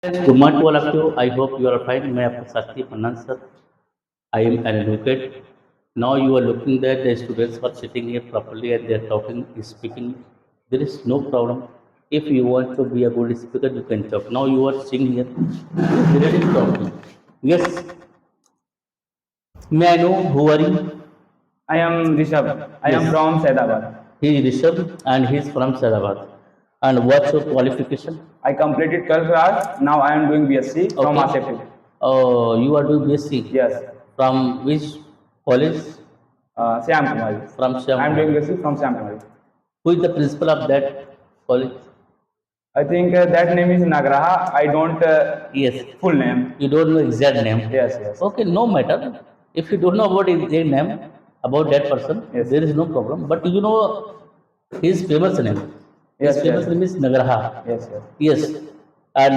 Good morning to all of you. I hope you are fine. मैं आपका साथी Mannan sir. I am an advocate. Now you are looking that the students are sitting here properly and they are talking, speaking. There is no problem. If you want to be a good speaker, you can talk. Now you are sitting here. There is talking. Yes. May I know who are you? I am Rishabh. I am Yes. from Saidabad. He is Rishabh and he is from Hyderabad. And what's your qualification? I completed 12th class. Now I am doing BSc from Okay. ASEP. Oh, you are doing BSc. Yes. From which college? Syam Kumari. From I am doing Shyam. BSc from Syam Kumari. Who is the principal of that college? I think that name is Nagraha. I don't Yes. full name. You don't know exact name. Yes, yes. Okay, no matter. If you don't know about his name, about that person, Yes. there is no problem. But you know his famous name. His Yes, famous yes. name is Nagraha. Yes, yes. Yes. And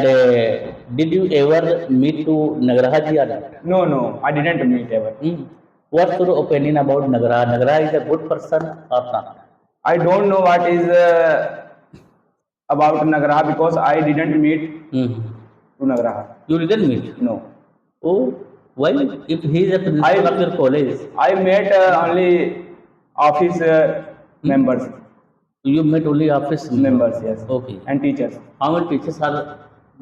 did you ever meet to Nagraha ji or not? No, no. I didn't meet ever. What's your opinion about Nagraha? Nagraha is a good person or not? I don't know what is about Nagraha because I didn't meet Hmm. to Nagraha. You didn't meet? No. Oh, why? If he is a principal of your college, I met only office members. you met only office Members, yes. Okay. And teachers. How many teachers are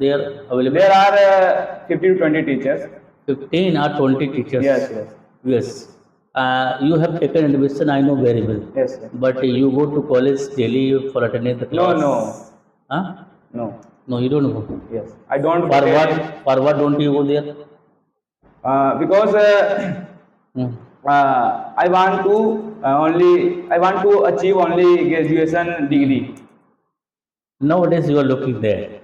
there available? There are 50 to 20 teachers. 15 or 20 teachers. Yes, yes. Yes. You have taken admission, I know very well. Yes, sir. But you go to college daily for attending the No, class? no, Huh? no. No, you don't go. Yes. I don't For get what? it, For what don't you go there? because Hmm. I want to achieve only graduation degree. Nowadays you are looking there.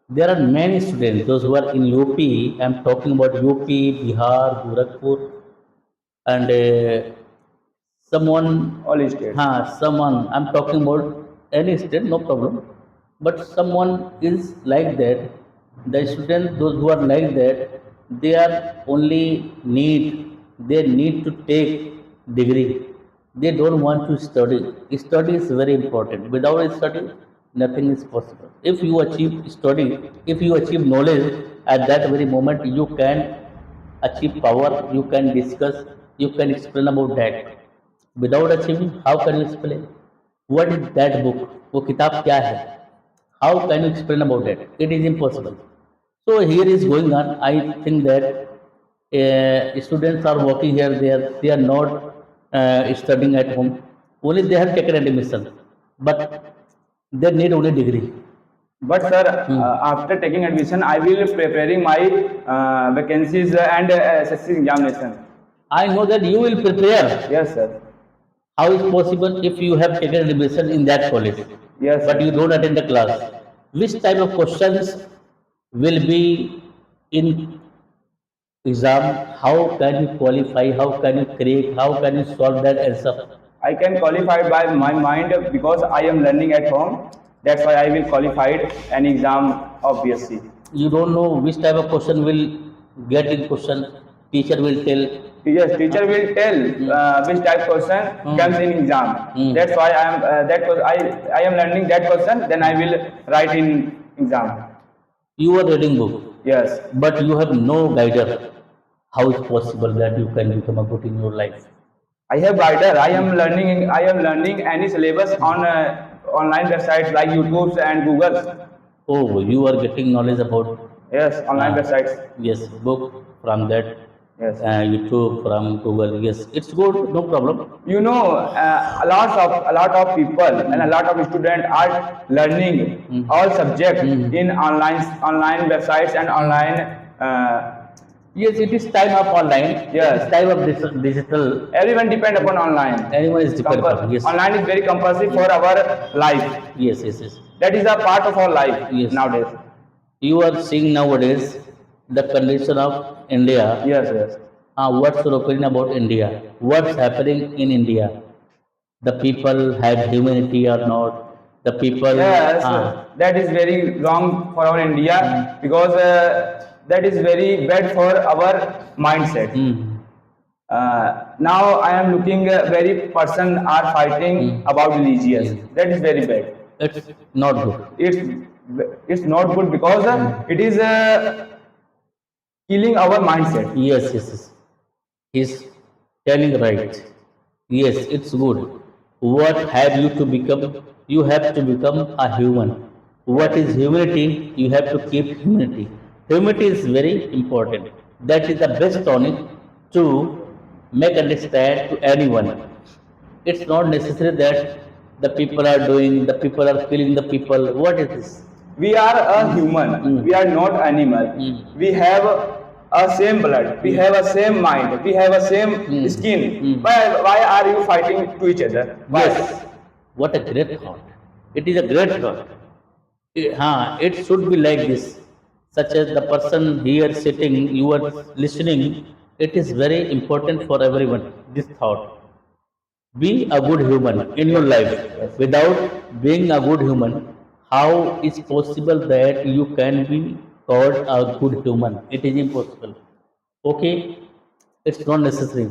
There are many students, those who are in UP, I am talking about UP, Bihar, Gorakhpur, and someone, All states. someone, I'm talking about any state, no problem. But someone is like that, the students, those who are like that, they are only they need to take degree. They don't want to study. Study is very important. Without study, nothing is possible. If you achieve study, if you achieve knowledge, at that very moment you can achieve power, you can discuss, you can explain about that. Without achieving, how can you explain? What is that book? वो किताब क्या है? How can you explain about that? It is impossible. So here is going on. I think that students are working here. They are not studying at home. Only they have taken admission, but they need only degree. But sir, after taking admission, I will preparing my vacancies and SSC examination. I know that you will prepare. Yes, sir. How is possible if you have taken admission in that college, Yes, but sir. you don't attend the class? Which type of questions will be in exam? How can you qualify? How can you create? How can you solve that answer? I can qualify by my mind because I am learning at home. That's why I will qualified an exam of BSc. You don't know which type of question will get in question. Teacher will tell. Yes, teacher will tell which type question comes in exam. That's why I am I am learning that question. Then I will write in exam. You are reading book, Yes, but you have no guider. How is possible that you can become a good in your life? I have guider. I am learning any syllabus on online websites like YouTube and Google. Oh, you are getting knowledge about Yes, online websites. yes, book from that Yes. YouTube, from Google. Yes, it's good, no problem. You know, a lot of people and a lot of students are learning all subjects in online websites and online. Yes, it is time of online. Yes. It's time of digital. Everyone depend upon online. Anyone is dependent upon. Yes. Online is very compulsory for our life. Yes, yes, yes. That is a part of our life Yes. nowadays. You are seeing nowadays the condition of India. Yes, yes. What's your opinion about India? What's happening in India? The people have humanity or not? The people. Yes, that is very wrong for our India because that is very bad for our mindset. Now I am looking very person are fighting about religious. That is very bad. It's not good. It's it's not good because it is killing our mindset. Yes, yes, yes. He's telling right. Yes, it's good. What have you to become? You have to become a human. What is humanity? You have to keep humanity. Humanity is very important. That is the best tonic to make understand to anyone. It's not necessary that the people are doing, the people are killing the people. What is this? We are a human. We are not animal. We have a same blood. We have a same mind. We have a same skin. Why are you fighting to each other? Why? Yes, what a great thought. It is a great thought. It should be like this. Such as the person here sitting, you are listening. It is very important for everyone. This thought. Be a good human in your life. Yes. Without being a good human, how is possible that you can be called a good human? It is impossible. Okay, it's not necessary.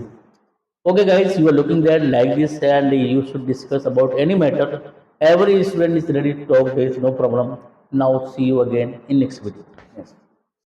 Okay, guys, you are looking there like this, and you should discuss about any matter. Every student is ready to talk. There is no problem. Now, see you again in next video. Yes.